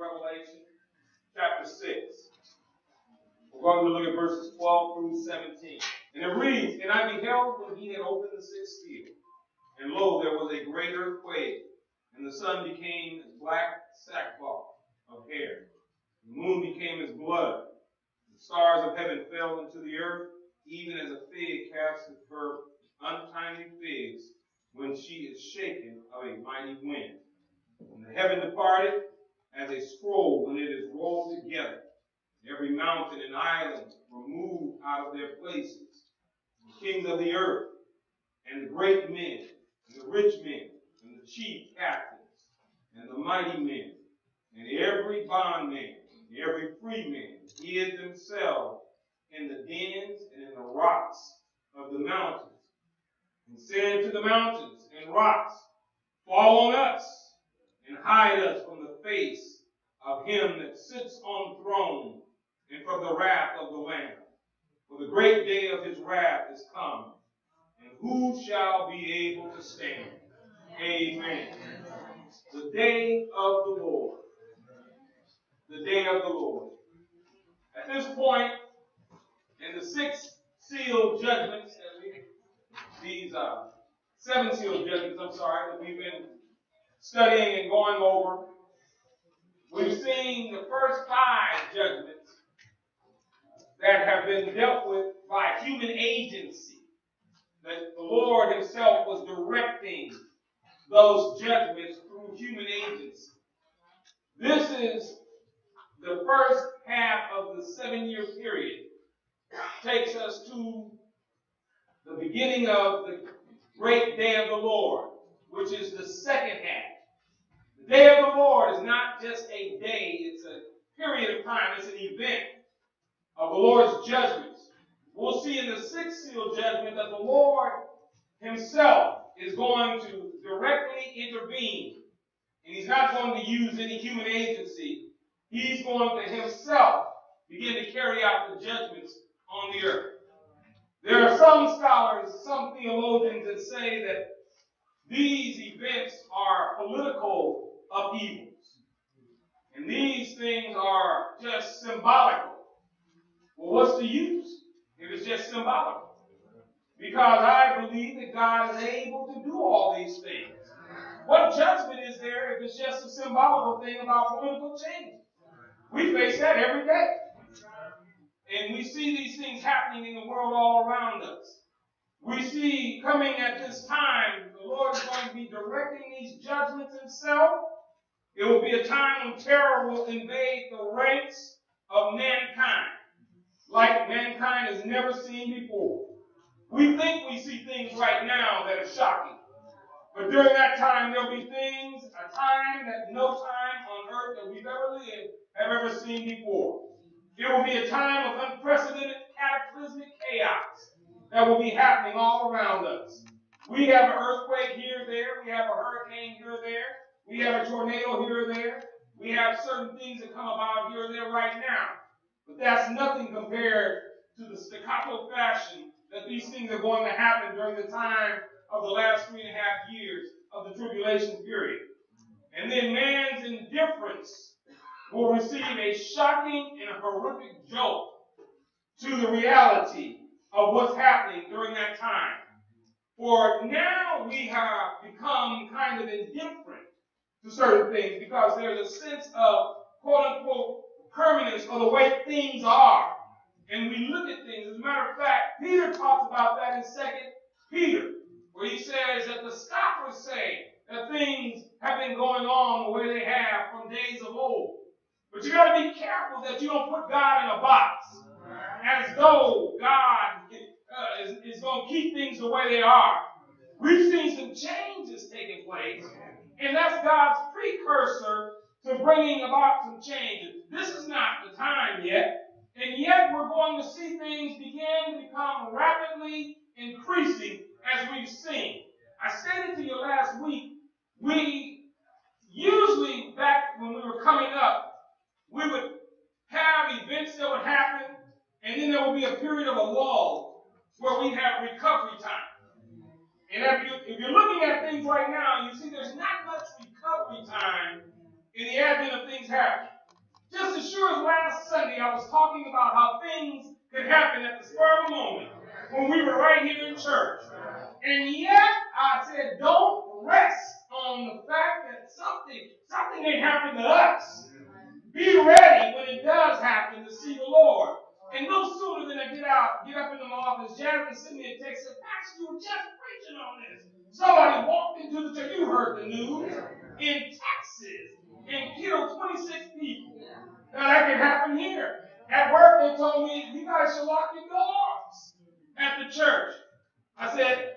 Revelation, chapter 6. We're going to look at verses 12 through 17. And it reads, "And I beheld when he had opened the sixth seal, and lo, there was a great earthquake, and the sun became as black sackcloth of hair. The moon became as blood. The stars of heaven fell into the earth, even as a fig casteth her untimely figs when she is shaken of a mighty wind. And the heaven departed as a scroll when it is rolled together. Every mountain and island were moved out of their places. The kings of the earth, and the great men, and the rich men, and the chief captains, and the mighty men, and every bondman, and every free man, hid themselves in the dens and in the rocks of the mountains, and said to the mountains and rocks, Fall on us, and hide us from the face of him that sits on the throne, and from the wrath of the Lamb. For the great day of his wrath is come, and who shall be able to stand? Amen." The day of the Lord. The day of the Lord. At this point, in the sixth seal judgments, these seven seal judgments, that we've been studying and going over, we've seen the first five judgments that have been dealt with by human agency. That the Lord himself was directing those judgments through human agency. This is the first half of the 7-year period. Takes us to the beginning of the great day of the Lord, which is the second half. The day of the Lord is not just a day, it's a period of time, it's an event of the Lord's judgments. We'll see in the sixth seal judgment that the Lord himself is going to directly intervene. And he's not going to use any human agency. He's going to himself begin to carry out the judgments on the earth. There are some scholars, some theologians that say that these events are political upheavals. And these things are just symbolical. Well, what's the use if it's just symbolical? Because I believe that God is able to do all these things. What judgment is there if it's just a symbolical thing about political change? We face that every day. And we see these things happening in the world all around us. We see coming at this time, the Lord is going to be directing these judgments himself. It will be a time when terror will invade the ranks of mankind, like mankind has never seen before. We think we see things right now that are shocking. But during that time, there'll be things, a time that no time on earth that we've ever lived have ever seen before. It will be a time of unprecedented cataclysmic chaos that will be happening all around us. We have an earthquake here or there. We have a hurricane here or there. We have a tornado here or there. We have certain things that come about here or there right now. But that's nothing compared to the staccato fashion that these things are going to happen during the time of the last 3.5 years of the tribulation period. And then man's indifference will receive a shocking and a horrific jolt to the reality of what's happening during that time. For now we have become kind of indifferent to certain things because there's a sense of quote-unquote permanence or the way things are. And we look at things. As a matter of fact, Peter talks about that in 2 Peter, where he says that the scoffers say that things have been going on the way they have from days of old. But you got to be careful that you don't put God in a box as though God is going to keep things the way they are. We've seen some changes taking place, and that's God's precursor to bringing about some changes. This is not the time yet, and yet we're going to see things begin to become rapidly increasing as we've seen. I stated to you last week, we usually, back when we were coming up, we would have events that would happen, and then there would be a period of a lull where we have recovery time. And if you're looking at things right now, you see there's not much recovery time in the advent of things happen. Just as sure as last Sunday I was talking about how things could happen at the spur of a moment when we were right here in church. And yet I said, don't rest on the fact that something may happen to us. Be ready when it does happen to see the Lord. And no sooner than I get up into my office, Jasmine sent me a text and said, Pastor, you were just preaching on this. Somebody walked into the church, you heard the news, in Texas and killed 26 people. Now that can happen here. At work they told me, you guys should lock your doors at the church. I said,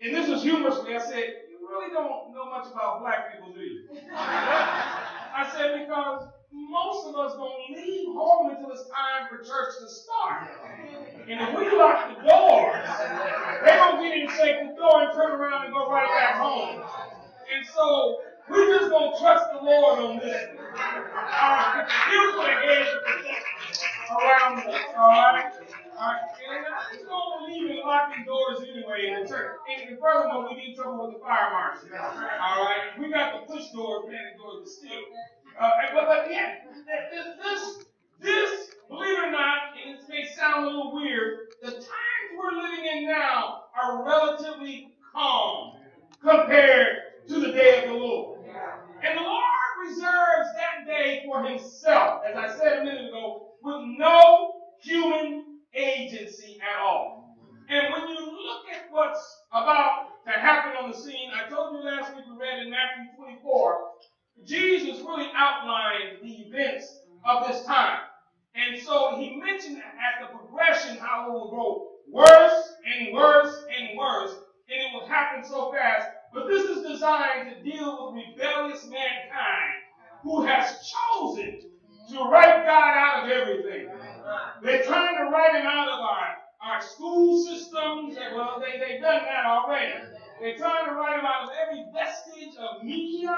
and this was humorously, I said, you really don't know much about black people, do you? I said, because most of us don't leave home until it's time for church to start. And if we lock the doors, they're going to get in, shake the door, and turn around and go right back home. And so we're just going to trust the Lord on this. He'll put a hedge of protection around us, all right? All right, and I just don't believe in locking doors anyway in the church. And furthermore, we get in trouble with the fire marshal. All right, we got the push doors, panic doors, but still. But yeah, this, believe it or not, and it may sound a little weird, the times we're living in now are relatively calm compared to the day of the Lord. And the Lord reserves that day for himself, as I said a minute ago, with no human agency at all. And when you look at what's about to happen on the scene, I told you last week we read in Matthew 24, Jesus really outlined the events of this time. And so he mentioned at the progression how it will go worse and worse and worse, and it will happen so fast. But this is designed to deal with rebellious mankind who has chosen to write God out of everything. They're trying to write him out of our school systems. Well, they've done that already. They're trying to write him out of every vestige of media.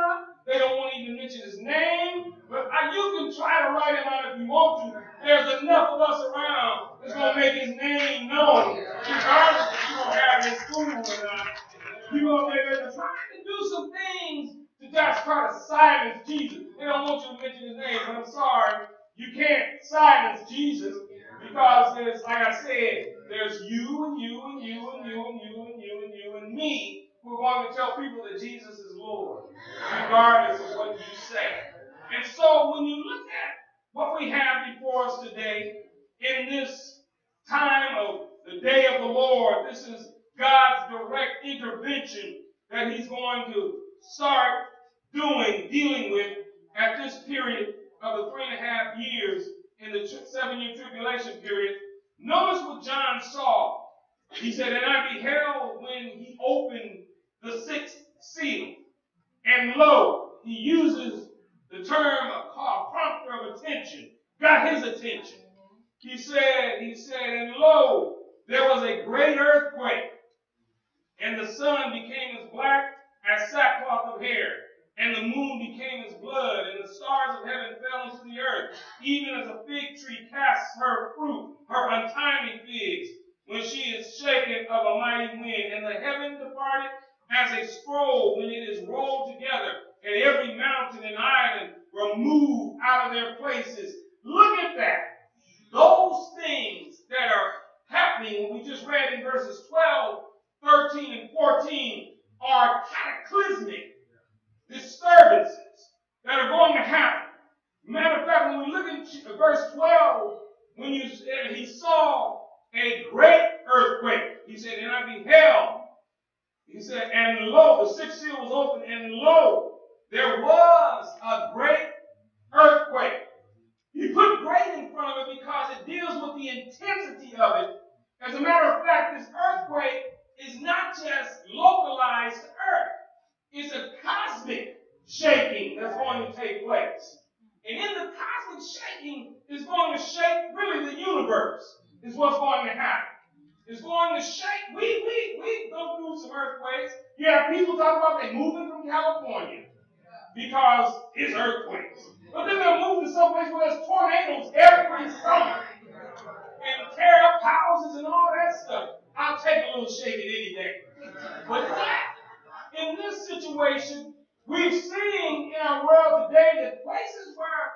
They don't want to even mention his name. But you can try to write him out if you want to. There's enough of us around that's going to make his name known. Regardless if you don't have it in school or not. They're trying to do some things to just try to silence Jesus. They don't want you to mention his name, but I'm sorry. You can't silence Jesus because there's, like I said, there's you and you and you and you and you and you and you and me who are going to tell people that Jesus is Lord, regardless of what you say. And so when you look at what we have before us today in this time of the day of the Lord, this is God's direct intervention that he's going to start dealing with at this period of the 3.5 years in the 7-year tribulation period. Notice what John saw. He said, and I beheld when he opened the 6th seal. And lo, he uses the term called prompter of attention. Got his attention. He said, and lo, there was a great earthquake. And the sun became as black as sackcloth of hair. And the moon became as blood, and the stars of heaven fell into the earth, even as a fig tree casts her fruit, her untimely figs, when she is shaken of a mighty wind. And the heaven departed as a scroll when it is rolled together, and every mountain and island were moved out of their places. Look at that. Those things that are happening, we just read in verses 12, 13, and 14, are cataclysmic disturbances that are going to happen. Matter of fact, when we look at verse 12, when he saw a great earthquake, he said, and I beheld, he said, and lo, the 6th seal was open, and lo, there was a great earthquake. He put great in front of it because it deals with the intensity of it. As a matter of fact, this earthquake is not just localized to earth. It's a cosmic shaking that's going to take place. And in the cosmic shaking is going to shake really the universe is what's going to happen. It's going to shake. We go through some earthquakes. You have people talk about they moving from California because it's earthquakes. But then they're moving to someplace where there's tornadoes every summer and tear up houses and all that stuff. I'll take a little shaking any day. But that, in this situation, we've seen in our world today that places where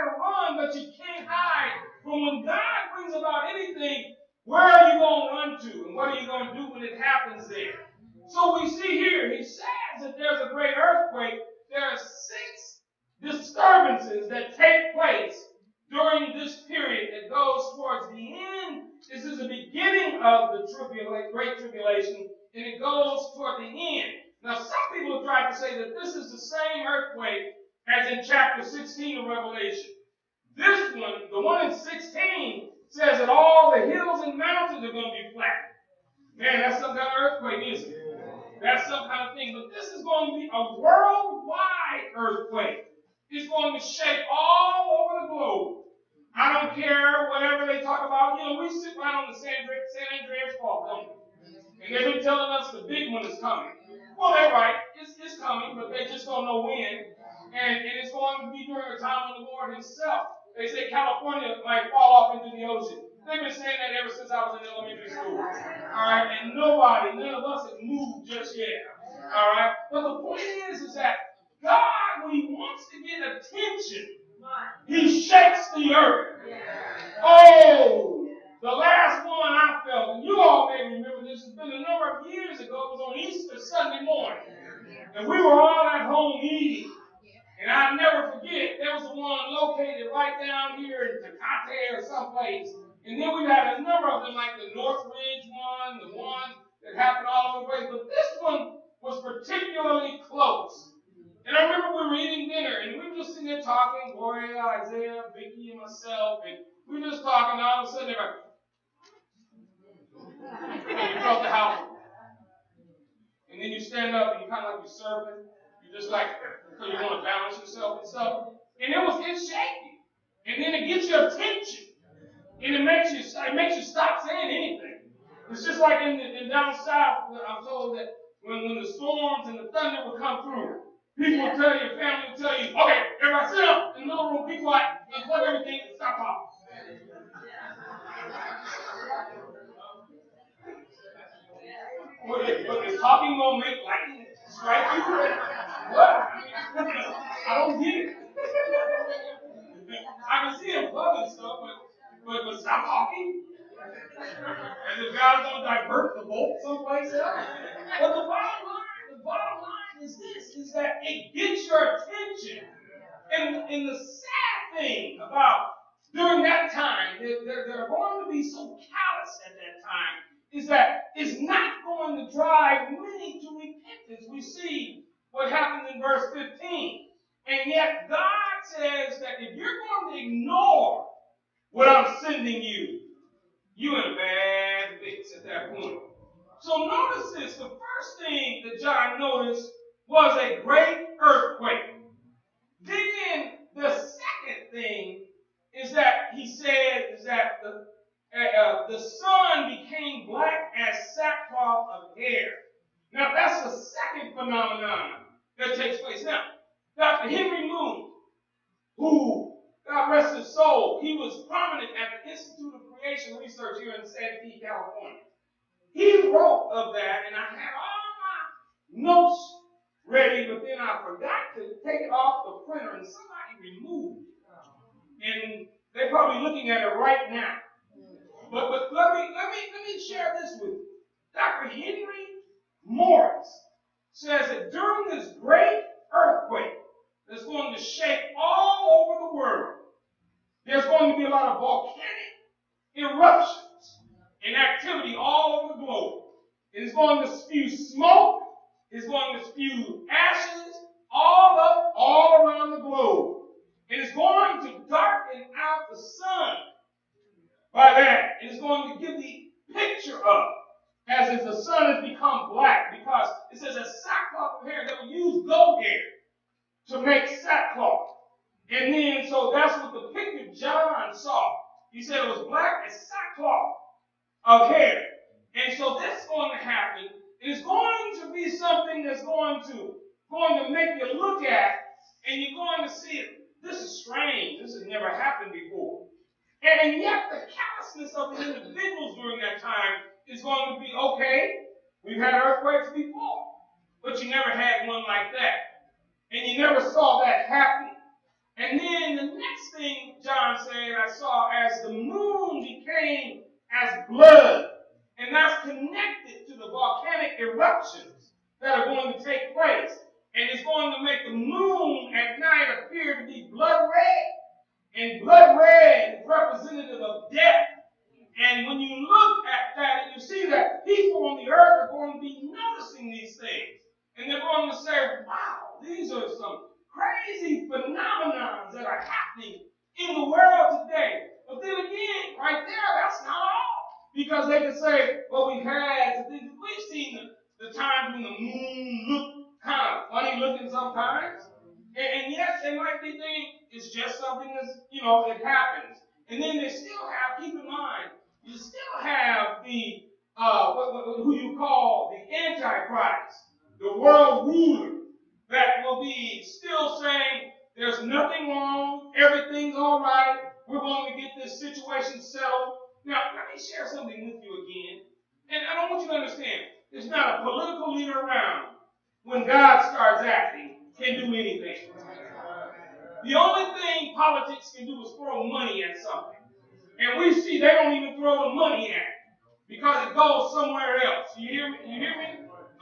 to run, but you can't hide from when God brings about anything. Where are you going to run to? And what are you going to do when it happens there? So we see here, he says that there's a great earthquake. There are 6 disturbances that take place during this period that goes towards the end. This is the beginning of the Great Tribulation, and it goes toward the end. Now, some people have tried to say that this is the same earthquake as in chapter 16 of Revelation. This one, the one in 16, says that all the hills and mountains are going to be flattened. Man, that's some kind of earthquake, isn't it? That's some kind of thing. But this is going to be a worldwide earthquake. It's going to shake all over the globe. I don't care whatever they talk about. You know, we sit right on the San Andreas Fault, don't we? And they've been telling us the big one is coming. Well, they're right. It's coming, but they just don't know when. And it's going to be during a time when the Lord himself. They say California might fall off into the ocean. They've been saying that ever since I was in elementary school. All right? And none of us have moved just yet. All right? But the point is that God, when he wants to get attention, he shakes the earth. Oh, the last one I felt, and you all may remember this, has been a number of years ago. It was on Easter Sunday morning. And we were all at home eating. And I'll never forget, there was the one located right down here in Tecate or someplace. And then we've had a number of them, like the Northridge one, the one that happened all over the place. But this one was particularly close. And I remember we were eating dinner, and we were just sitting there talking, Gloria, Isaiah, Vicky, and myself, and we were just talking, and all of a sudden they're like, and you felt the house. And then you stand up, and you kind of like you're surfing. You're just like, because you want to balance yourself and stuff. And it's shaky. And then it gets your attention. And it makes you stop saying anything. It's just like in down south, I'm told that when the storms and the thunder will come through, people will tell you, family will tell you, okay, everybody sit up in the little room, be quiet, unplug everything, and stop talking. But is talking going to make lightning strike you? What? I don't get it. I can see him plugging stuff, but stop talking? As if God's going to divert the bolt someplace else? But the bottom line is this, is that it gets your attention. And the sad thing about during that time, they're going to be so callous at that time, is that it's not going to drive many to repentance. We see what happens in verse 15. And yet God says that if you're going to ignore what I'm sending you, you're in a bad fix at that point. So notice this. The first thing that John noticed was a great earthquake. Then the second thing is that he said is that the sun became black as sackcloth of hair. Now that's the second phenomenon that takes place. Now, Dr. Henry Moon, who, God rest his soul, he was prominent at the Institute of Creation Research here in Santee, California. He wrote of that, and I had all my notes ready, but then I forgot to take it off the printer, and somebody removed it. And they're probably looking at it right now. But let me share this with you. Dr. Henry Morris says that during this great earthquake that's going to shake all over the world, there's going to be a lot of volcanic eruptions and activity all over the globe. It's going to spew smoke. It's going to spew ashes all around the globe. And it's going to darken out the sun by that. And it's going to give the picture of as if the sun has become black, because it says a sackcloth of hair. They will use goat hair to make sackcloth. And then, so that's what the picture John saw. He said it was black as sackcloth of hair. And so that's going to happen. It's going to be something that's going to make you look at, and you're going to see it. This is strange. This has never happened before. And yet the callousness of the individuals during that time is going to be, okay, we've had earthquakes before, but you never had one like that. And you never saw that happen. And then the next thing said, I saw as the moon became as blood. And that's connected to the volcanic eruptions that are going to take place. And it's going to make the moon at night appear to be blood red. And blood red is representative of death. And when you look at that and you see that people on the earth are going to be noticing these things. And they're going to say, wow, these are some crazy phenomena that are happening in the world today. But then again, right there, that's not all. Because they can say, well, we've seen the times when the moon looked kind of funny looking sometimes. And yes, they might be thinking it's just something that's, it happens. And then they still have, keep in mind, you still have the, who you call the Antichrist, the world ruler, that will be still saying there's nothing wrong, everything's all right, we're going to get this situation settled. Now, let me share something with you again. And I don't want you to understand, there's not a political leader around when God starts acting can do anything. The only thing politics can do is throw money at something. And we see they don't even throw the money at it because it goes somewhere else. You hear me?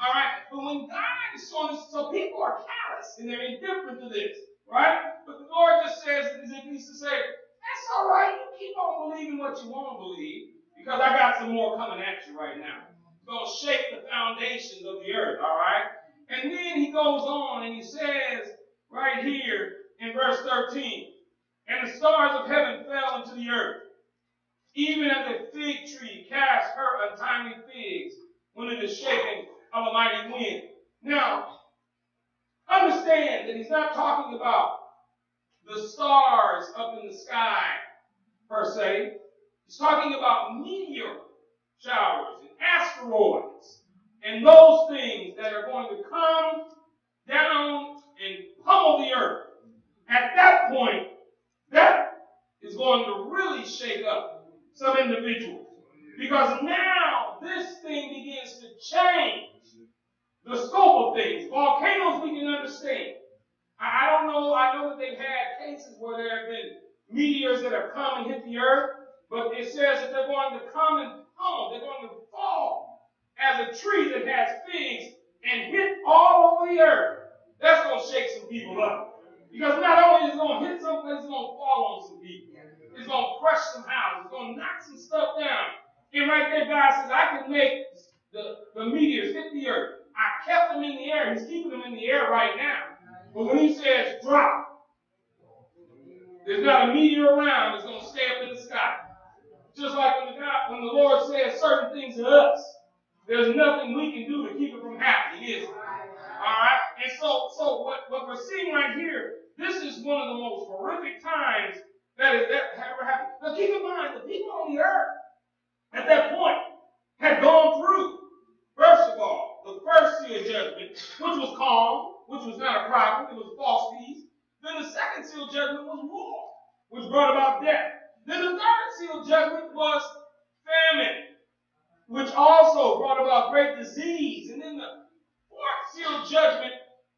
All right? But when God is showing us, so people are callous and they're indifferent to this, right? But the Lord just says, as if He's to say, that's all right. You keep on believing what you want to believe because I got some more coming at you right now. It's going to shake the foundations of the earth, all right? And then He goes on and He says right here in verse 13, and the stars of heaven fell into the earth, even as a fig tree casts her untimely figs when it is shaken of a mighty wind. Now, understand that He's not talking about the stars up in the sky, per se. He's talking about meteor showers and asteroids and those things that are going to come down and pummel the earth. At that point, that is going to really shake up some individuals. Because now this thing begins to change the scope of things. Volcanoes we can understand. I don't know, I know that they've had cases where there have been meteors that have come and hit the earth, but it says that they're going to come and pummel, they're going to fall as a tree that has figs and hit all over the earth. That's going to shake some people up. Because not only is it going to hit some place, it's going to fall on some people. It's going to crush some houses. It's going to knock some stuff down. And right there, God says, I can make the meteors hit the earth. I kept them in the air. He's keeping them in the air right now. But when He says drop, there's not a meteor around that's going to stay up in the sky. Just like when the Lord says certain things to us, there's nothing we can do to keep it from happening, is it? All right? And so what we're seeing right here, this is one of the most horrific times that ever happened. Now keep in mind, the people on the earth at that point had gone through, first of all, the first seal judgment, which was calm, which was not a problem, it was false peace. Then the second seal judgment was war, which brought about death. Then the third seal judgment was famine, which also brought about great disease. And then the fourth seal judgment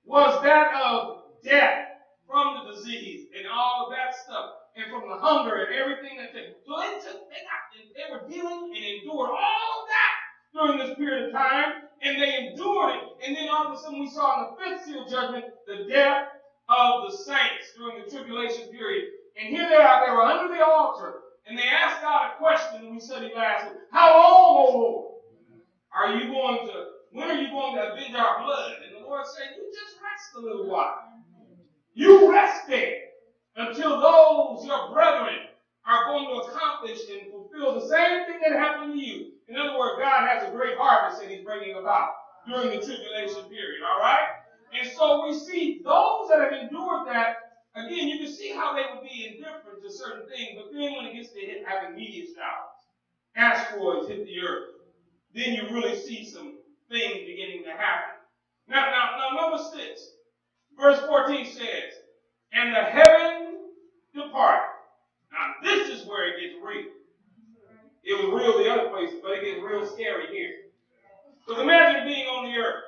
was that of death from the disease and all of that stuff, and from the hunger and everything that they. So they were dealing and endured all of that during this period of time, and they endured it. And then all of a sudden we saw in the fifth seal judgment the death of the saints during the tribulation period. And here they were under the altar, and they asked God a question, and we studied last week. How long, O Lord, when are you going to avenge our blood? And the Lord said, you just rest a little while. You rest there until those, your brethren, are going to accomplish and fulfill the same thing that happened to you. In other words, God has a great harvest that He's bringing about during the tribulation period, all right? And so we see those that have endured that, again, you can see how they would be indifferent to certain things, but then when it gets to having meteor showers, asteroids hit the earth, then you really see some things beginning to happen. Now, number 6, verse 14 says, and the heaven departed. Now, this is where it gets real. It was real the other places, but it gets real scary here. Because imagine being on the earth.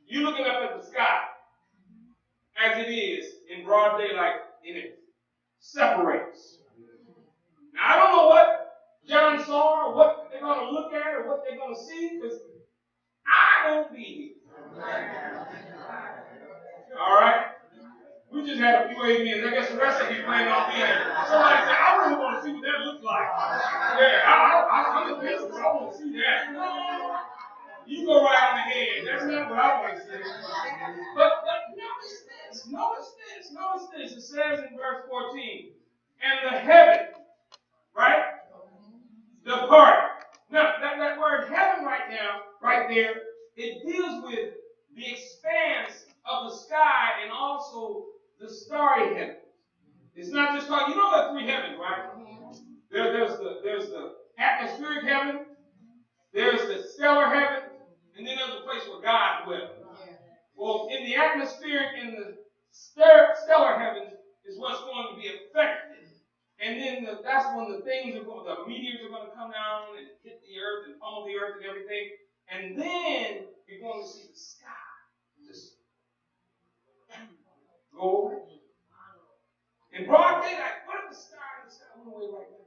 You looking up at the sky as it is in broad daylight, and it separates. want to see because I won't be here. All right? We just had a few amens. I guess the rest of you plan on being there. Somebody said, I really want to see what that looks like. Yeah, I'm in business. I want to see that. You go right on ahead. That's not what I want to see. But notice this. It says in verse 14, and the heaven, right, departed. Now, that word heaven right there, it deals with the expanse of the sky and also the starry heaven. It's not just talking, you know there are three heavens, right? There's the atmospheric heaven, there's the stellar heaven, and then there's a place where God dwells. Well, in the atmospheric and the stellar heavens is what's going to be affected. And then that's when the meteors are going to come down and hit the earth and pummel the earth and everything. And then you're going to see the sky just go away. In broad daylight, what if the sky went away right now?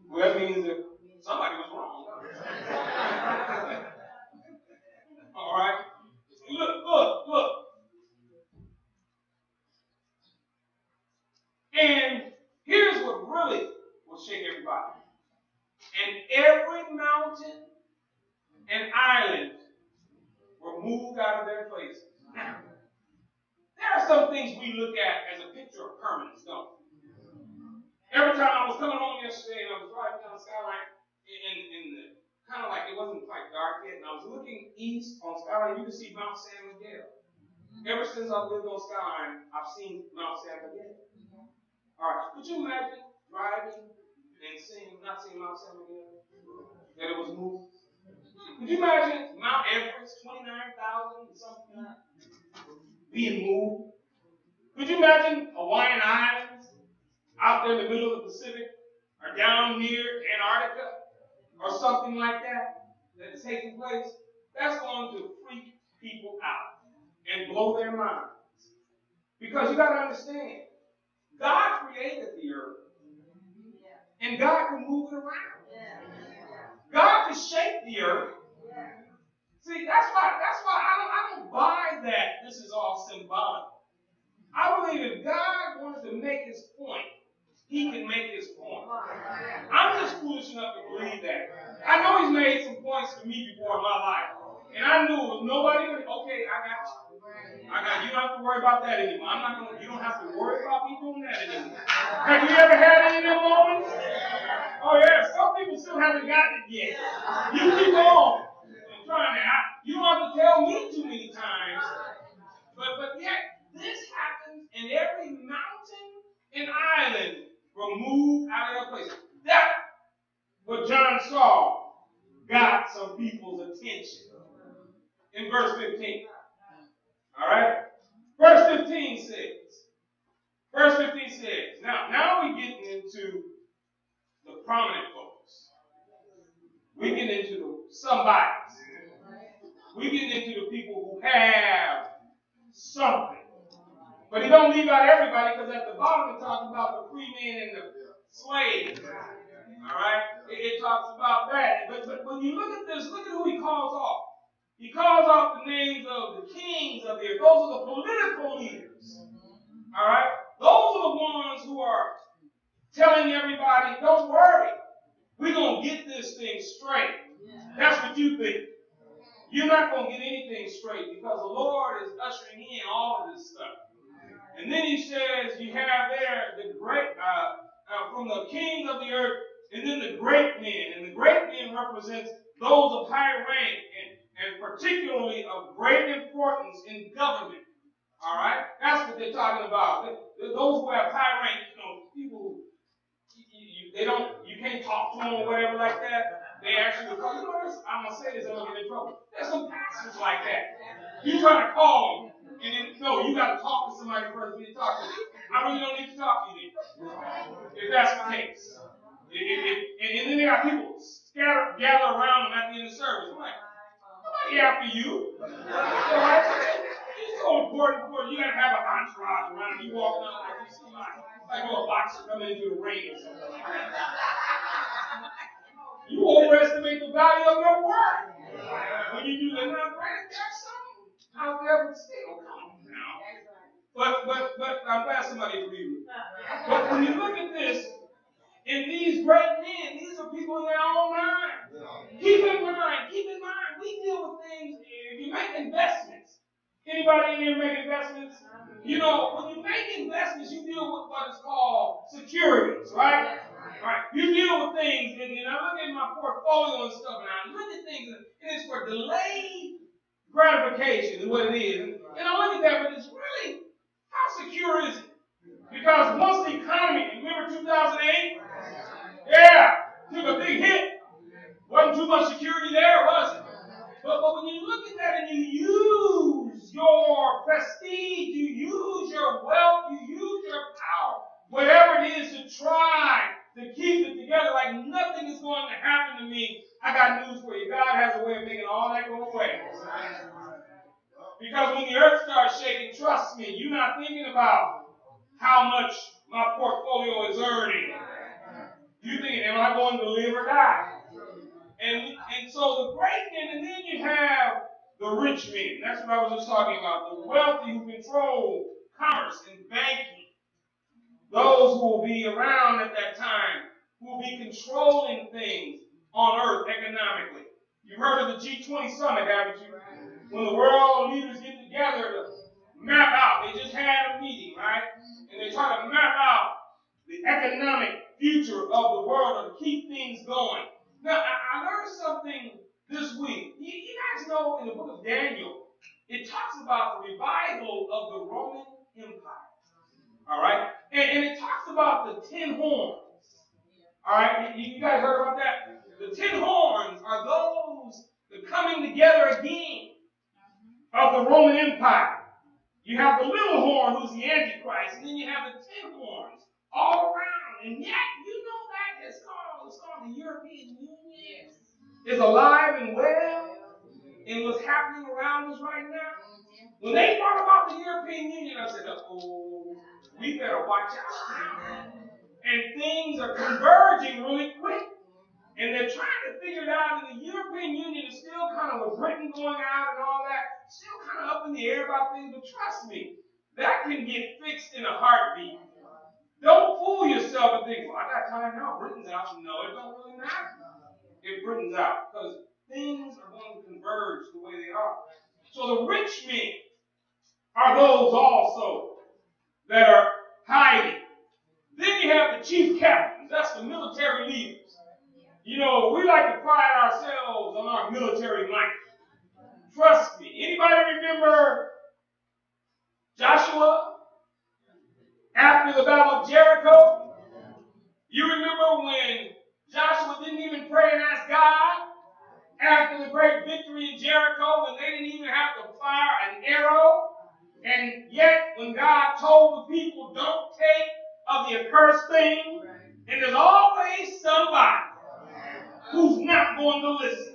Well, that means that somebody was wrong. All right? Look. And here's what really will shake everybody. And every mountain and island were moved out of their places. Now, there are some things we look at as a picture of permanence, don't we? Every time I was coming home yesterday and I was driving down the skyline, in kind of like it wasn't quite dark yet, and I was looking east on skyline, you can see Mount San Miguel. Ever since I've lived on skyline, I've seen Mount San Miguel. All right, could you imagine driving and not seeing Mount San Miguel? That it was moved? Could you imagine Mount Everest, 29,000 and something, being moved? Could you imagine Hawaiian Islands out there in the middle of the Pacific or down near Antarctica or something like that's taking place? That's going to freak people out and blow their minds. Because you got to understand, God created the earth and God can move it around. God can shape the earth. See, that's why I don't buy that this is all symbolic. I believe if God wanted to make his point, he can make his point. I'm just foolish enough to believe that. I know he's made some points to me before in my life. And I knew it was nobody. Okay, I got you. You don't have to worry about that anymore. You don't have to worry about me doing that anymore. Have you ever had any of them moments? Oh yeah, some people still haven't gotten it yet. You keep on. I'm trying to. You don't have to tell me too many times. But yet, this happens, and every mountain and island were moved out of their place. That, what John saw, got some people's attention. In verse 15. All right? Verse 15 says, now we're getting into the prominent folks. We're getting into the somebodies. We're getting into the people who have something. But he don't leave out everybody, because at the bottom it talks about the free men and the slaves. All right? It talks about that. But when you look at this, look at who he calls off. He calls off the names of the kings of the earth. Those are the political leaders. All right? Those are the ones who are telling everybody, don't worry. We're going to get this thing straight. That's what you think. You're not going to get anything straight because the Lord is ushering in all of this stuff. And then he says you have there the great, from the kings of the earth, and then the great men. And the great men represents those of high rank and particularly of great importance in government. All right? That's what they're talking about. Those who have high rank, people who, you can't talk to them or whatever like that. They actually call, I'm going to say this, I'm going to get in trouble. There's some pastors like that. You try to call them, and then, no, you got to talk to somebody first when you talk to them. I really don't need to talk to you then, if that's the case. And then they got people gather around them at the end of the service. I'm like, nobody after you. It's so important. You got to have an entourage around you walking out like you somebody. Like a boxer coming into the ring or something like that. You overestimate the value of your word. When you do that, now granted, there's some out there, but still, come on now. But I'm glad somebody agreed with me. But when you look at this, in these great men, these are people in their own mind. Keep in mind, we deal with things, if you make investments. Anybody in here make investments? You know, when you make investments, you deal with what is called securities, right? Right. You deal with things, and I look at my portfolio and stuff, and I look at things, and it's for delayed gratification is what it is. And I look at that, but it's really, how secure is it? Because once the economy, remember 2008? Yeah, took a big hit. Wasn't too much security there, was it? But when you look at that and you use your prestige, you use your wealth, you use your power, whatever it is to try to keep it together like nothing is going to happen to me, I got news for you. God has a way of making all that go away. Because when the earth starts shaking, trust me, you're not thinking about how much my portfolio is earning. You're thinking, am I going to live or die? And so the great men, and then you have the rich men. That's what I was just talking about. The wealthy who control commerce and banking. Those who will be around at that time, who will be controlling things on earth economically. You've heard of the G20 summit, haven't you? When the world leaders get together to map out. They just had a meeting, right? And they try to map out the economic future of the world to keep things going. Now, I learned something this week. You guys know in the book of Daniel, it talks about the revival of the Roman Empire. All right? And it talks about the 10 horns. All right? You guys heard about that? The 10 horns are those that coming together again of the Roman Empire. You have the little horn, who's the Antichrist, and then you have the 10 horns all around. And yet, you know that it's called the European Union. Is alive and well in what's happening around us right now. When they talk about the European Union, I said, oh, we better watch out now. And things are converging really quick. And they're trying to figure it out, and the European Union is still kind of with Britain going out and all that, still kind of up in the air about things, but trust me, that can get fixed in a heartbeat. Don't fool yourself and think, well, I got time now, Britain's out. No, it don't really matter if Britain's out, because things are going to converge the way they are. So the rich men are those also that are hiding. Then you have the chief captains, that's the military leaders. You know, we like to pride ourselves on our military might. Trust me. Anybody remember Joshua after the Battle of Jericho? You remember when Joshua didn't even pray and ask God after the great victory in Jericho, when they didn't even have to fire an arrow? And yet, when God told the people, don't take of the accursed thing, and there's always somebody who's not going to listen.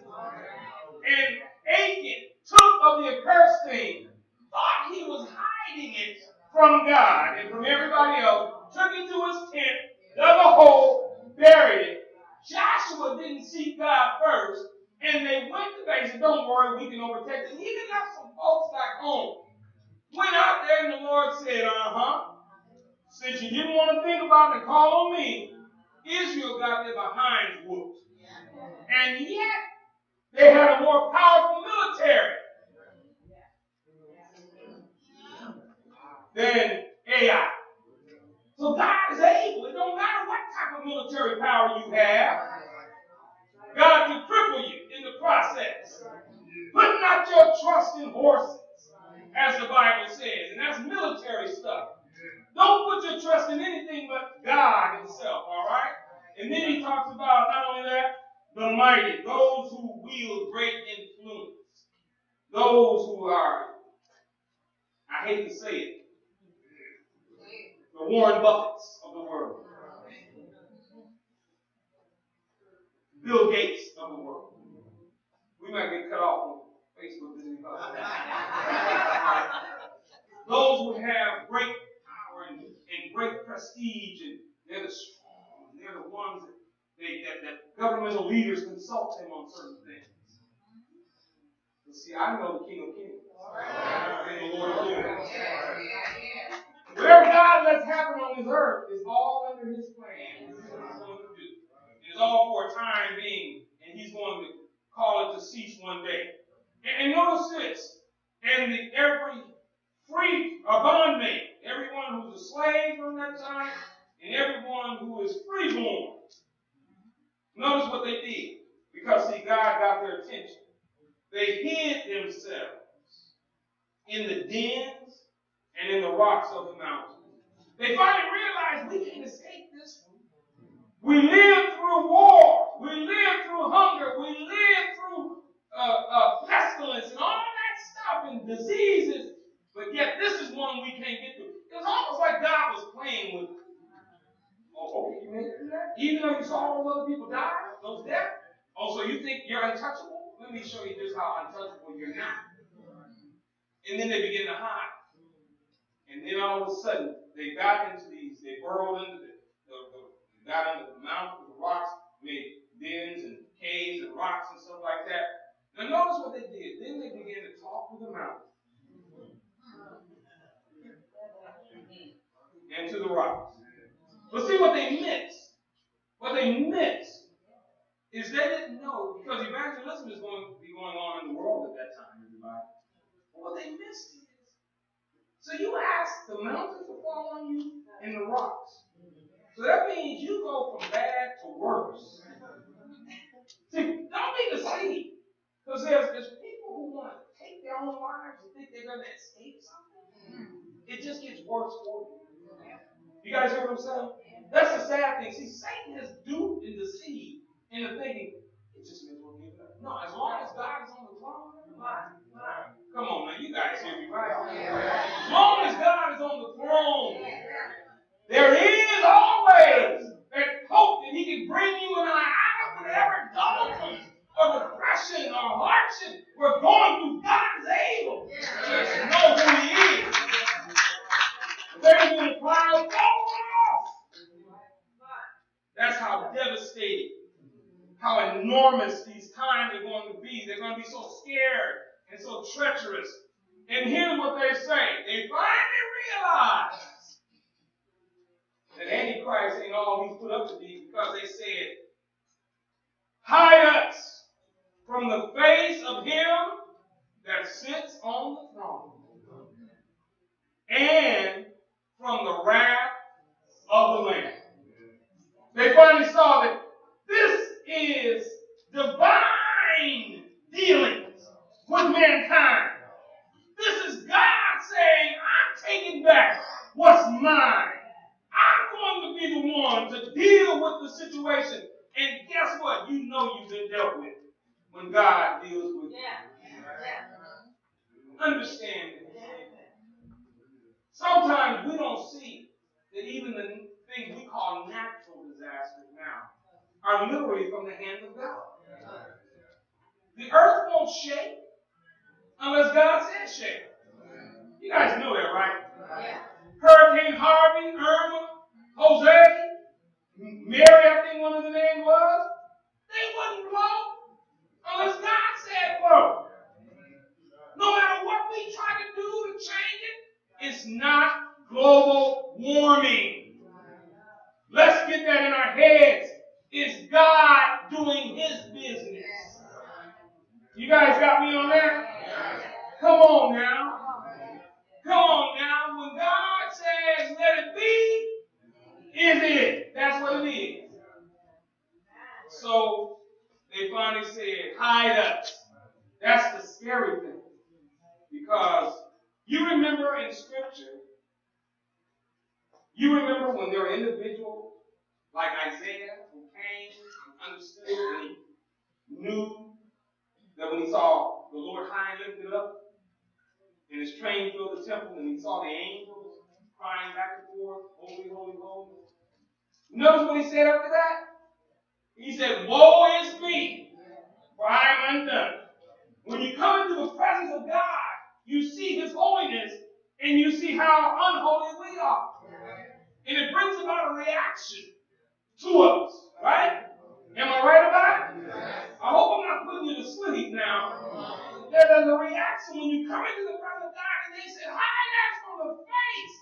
And Achan took of the accursed thing, thought he was hiding it from God and from everybody else, took it to his tent, dug a hole, buried it. Joshua didn't seek God first, and they went to bed and said, don't worry, we can overtake it. He even left some folks back home. Went out there, and the Lord said, since you didn't want to think about it and call on me, Israel got their behinds whooped. And yet, they had a more powerful military than Ai. So God is able. It don't matter what type of military power you have. God can cripple you in the process. Put not your trust in horses, as the Bible says. And that's military stuff. Don't put your trust in anything but God himself, all right? And then he talks about not only that, the mighty, those who wield great influence. Those who are, I hate to say it, the Warren Buffetts of the world. Bill Gates of the world. We might get cut off on Facebook. Those who have great power and great prestige, and they're the strong, they're the ones that that governmental leaders consult him on certain things. But see, I know the King of Kings. And the Lord of Lords. Whatever God lets happen on this earth is all under his plan. This is what he's going to do. It is all for a time being, and he's going to call it to cease one day. And notice this, and every free bondman, everyone who's a slave during that time, and everyone who is freeborn. Notice what they did, because see, God got their attention. They hid themselves in the dens and in the rocks of the mountain. They finally realized we can't escape this one. We lived through war. We lived through hunger. We lived through pestilence and all that stuff and diseases. But yet this is one we can't get through. It was almost like God was playing with it. Oh, you made it through that? Even though you saw all those other people die, those deaths? Oh, so you think you're untouchable? Let me show you just how untouchable you're not. And then they begin to hide. And then all of a sudden, they got into these, they burrowed into got into the mountains, the rocks, made dens and caves and rocks and stuff like that. Now notice what they did. Then they began to talk to the mountain and to the rocks. But see what they missed. What they missed is they didn't know, because evangelism is going to be going on in the world at that time, everybody. But what they missed is, so you ask the mountains to fall on you and the rocks. So that means you go from bad to worse. See, don't be deceived. Because there's people who want to take their own lives and think they're going to escape something. It just gets worse for you. You guys hear what I'm saying? That's the sad thing. See, Satan has duped and deceived into thinking, it just means we'll give it up. No, as long as God is on the throne, come on, man. You guys hear me, right? As long as God is on the throne, there is always that hope that he can bring you and I out of whatever darkness or depression or hardship we're going through. God is able to know who he is. They're going to cry out, off. That's how devastating, how enormous these times are going to be. They're going to be so scared and so treacherous. And here's what they say. They finally realize that Antichrist ain't all he's put up to be, because they said, hide us from the face of him that sits on the throne and from the wrath of the Lamb. They finally saw that this is divine dealings with mankind. This is God saying, I'm taking back what's mine. I'm going to be the one to deal with the situation. And guess what? You know you've been dealt with when God deals with you. Understand it. Sometimes we don't see that even the things we call natural disasters now are literally from the hand of God. The earth won't shake unless God says shake. You guys know that, right? Yeah. Hurricane Harvey, Irma, Jose, Mary, I think one of the names was, they wouldn't blow unless God said blow. No matter what we try to do to change it, it's not global warming. Let's get that in our heads. It's God doing his business. You guys got me on that? Come on now. Come on now. When God says let it be, is it? That's what it is. So they finally said, hide us. That's the scary thing. Because you remember in Scripture, you remember when there were individuals like Isaiah who came and understood and he knew that when he saw the Lord high and lifted up and his train filled the temple and he saw the angels crying back and forth, holy, holy, holy. Notice what he said after that? He said, woe is me, for I am undone. When you come into the presence of God, you see his holiness and you see how unholy we are. And it brings about a reaction to us, right? there's a reaction when you come into the presence of God, and they said, hide us from the face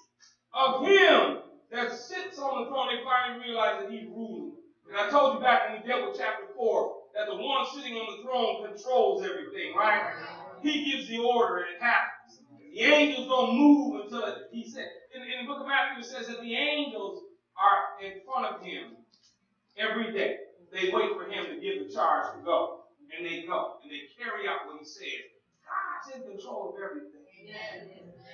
of him that sits on the throne. They finally realize that he's ruling. And I told you back when we dealt with chapter 4 that the one sitting on the throne controls everything, right? He gives the order and it happens. The angels don't move until he said. In the book of Matthew it says that the angels are in front of him every day. They wait for him to give the charge to go. And they go. And they carry out what he says. God's in control of everything.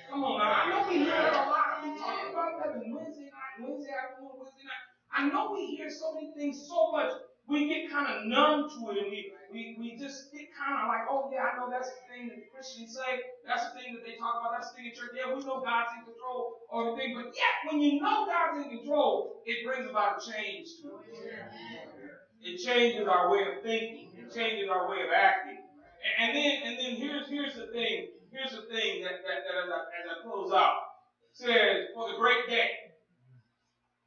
Come on now. I know we hear that a lot. We talk about that on Wednesday night, Wednesday afternoon, Wednesday night. I know we hear so many things so much, we get kind of numb to it, and we just get kind of like, oh yeah, I know that's the thing that Christians say, that's the thing that they talk about, that's the thing in church. Yeah, we know God's in control of everything, but yet when you know God's in control, it brings about a change to it. It changes our way of thinking. It changes our way of acting. And then here's the thing. Here's the thing that as I close out, it says for the great day.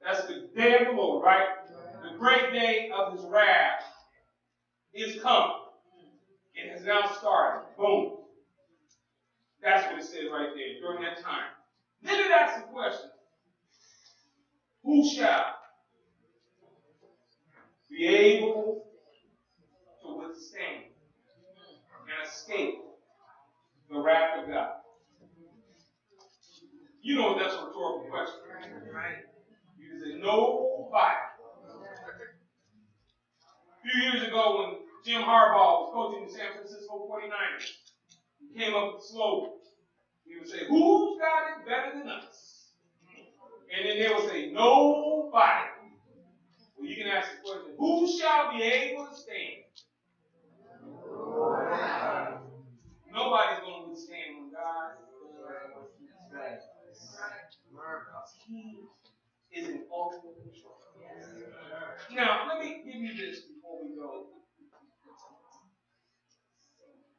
That's the day of the Lord, right? The great day of his wrath is come. It has now started. Boom. That's what it says right there during that time. Then it asks the question, who shall be able to withstand and escape the wrath of God? You know that's a rhetorical question, right? You can say, nobody. A few years ago when Jim Harbaugh was coaching the San Francisco 49ers, he came up with a slogan. He would say, who's got it better than us? And then they would say, nobody. Well, you can ask the question, who shall be able to stand? Nobody's going to withstand when God does. He is in ultimate control. Now, let me give you this before we go.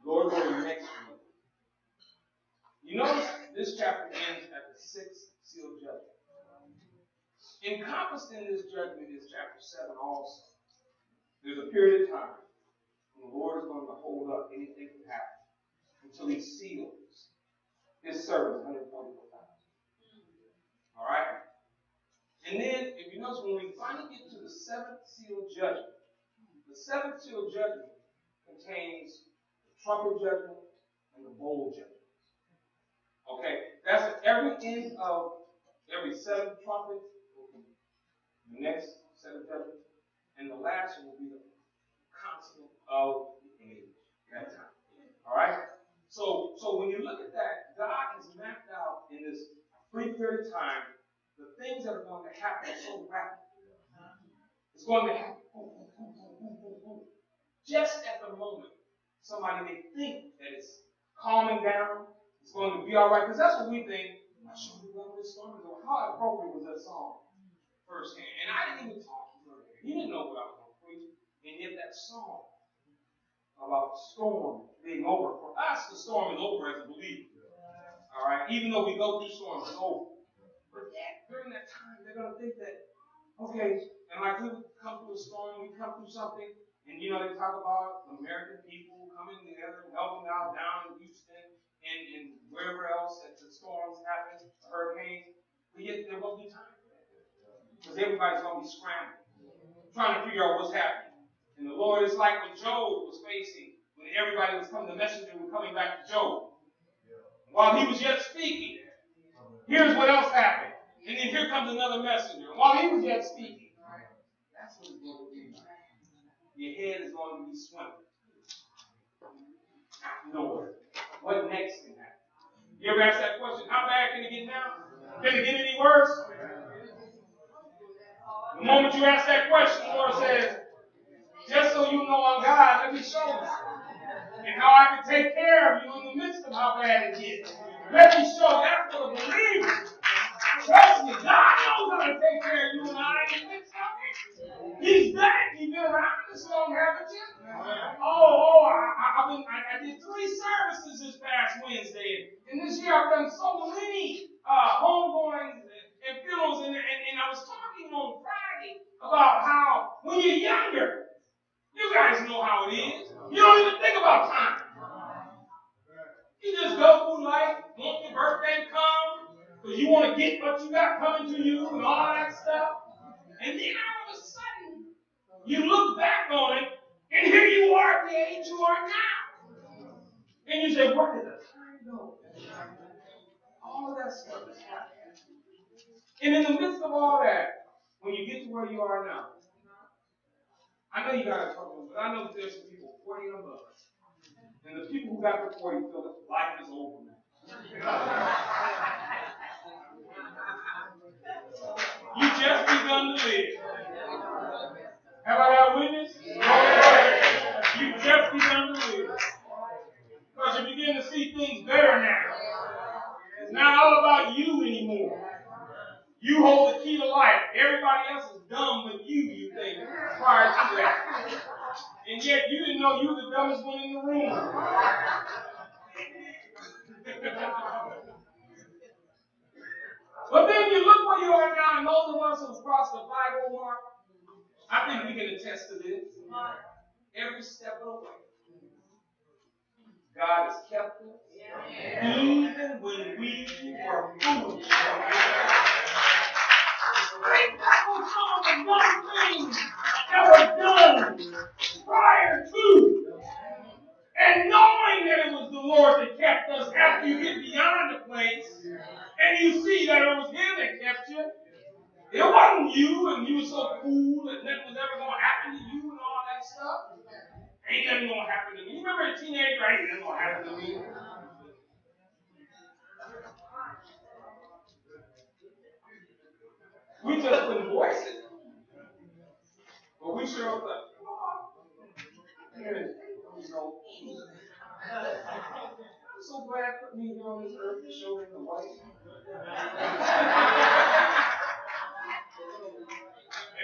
Lord, go to the next one. You notice this chapter ends at the sixth seal judgment. Encompassed in this judgment is chapter 7 also. There's a period of time when the Lord is going to hold up anything that happens until he seals his servants, 144,000. All right? And then, if you notice, when we finally get to the seventh seal judgment, the seventh seal judgment contains the trumpet judgment and the bowl judgment. Okay? That's at every end of every seventh trumpet will be the next seventh judgment, and the last one will be the consummate of the age. That time. All right? So when you look at that, God has mapped out in this brief period of time the things that are going to happen so rapidly. It's going to happen. Boom, boom, boom, boom, boom, boom, boom. Just at the moment, somebody may think that it's calming down, it's going to be all right, because that's what we think. I should be loving this storm. How appropriate was that song firsthand? And I didn't even talk to her. He didn't know what I was going to preach. And yet that song about the storm being over, for us, the storm is over as a believer. All right? Even though we go through storms, it's over. But yet, during that time, they're going to think that, okay, and like we come through a storm, we come through something, and you know, they talk about American people coming together, helping out down in Houston and wherever else that the storms happen, the hurricanes. But yet, there won't be time for that. Because everybody's going to be scrambling, trying to figure out what's happening. And the Lord is like what Job was facing when everybody was coming, the messenger was coming back to Job. While he was yet speaking, here's what else happened. And then here comes another messenger. And while he was yet speaking, that's what it's going to be. Your head is going to be swimming. Lord, what next can happen? You ever ask that question? How bad can it get now? Can it get any worse? The moment you ask that question, the Lord says, just so you know I'm God, let me show you. And how I can take care of you in the midst of how bad it gets. Let me show you. That's for the believers. Trust me, God knows how to take care of you and I in the midst of it. He's done it. You've been around this long, haven't you? I did 3 services this past Wednesday. And this year I've done so many homegoings and funerals. And I was talking on Friday about how when you're younger, you guys know how it is. You don't even think about time. You just go through life, want your birthday to come, because you want to get what you got coming to you and all that stuff. And then all of a sudden, you look back on it, and here you are at the age you are now. And you say, where did the time go? All of that stuff is happening. And in the midst of all that, when you get to where you are now, I know you got a couple, but I know there's some people 40 and above. And the people who got to 40 feel that life is over now. You just begun to live. Have I got a witness? You just begun to live. Because you begin to see things better now. It's not all about you anymore. You hold the key to life. Everybody else is dumb but you think, prior to that. And yet you didn't know you were the dumbest one in the room. But then you look where you are now, and those of us who've crossed the 5-0 mark, I think we can attest to this. Every step of the way, God has kept us, even when we were foolish. Think back on some of the dumb things that were done prior to, and knowing that it was the Lord that kept us after you get beyond the place, and you see that it was Him that kept you. It wasn't you, and you were so cool that nothing was ever going to happen to you and all that stuff. Ain't nothing going to happen to me. You remember a teenager? Ain't nothing going to happen to me. We just couldn't voice it. But we sure thought, I'm so glad put me here on this earth to show them the way.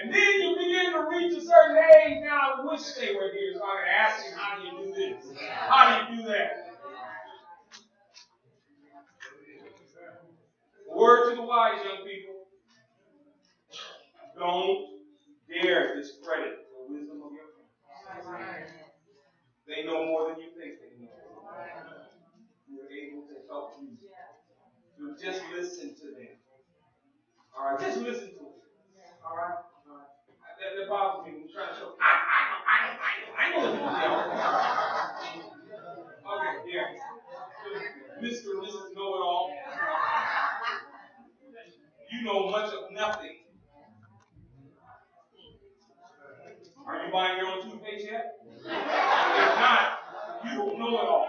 And then you begin to reach a certain age. Now I wish they were here so I could ask them, how do you do this? How do you do that? A word to the wise, young people. Don't dare discredit the wisdom of your parents. They know more than you think they know. You're able to help you. So just listen to them. All right, just listen to them. All right? That bothers me when you're trying to show. I know what you do. Okay, yeah. Mr. and Mrs. Know-it-all. You know much of nothing. Are you buying your own toothpaste yet? If not, you don't know it all.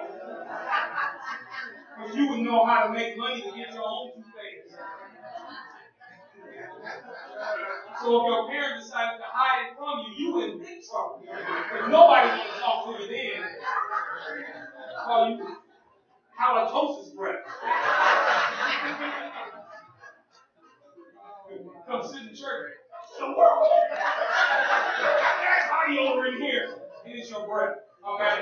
Because you would know how to make money to get your own toothpaste. So if your parents decided to hide it from you, you in big trouble. Because nobody wants to talk to you then. Call you halitosis breath. Come sit in church. The world. There's body over in here. And it's your breath. Okay?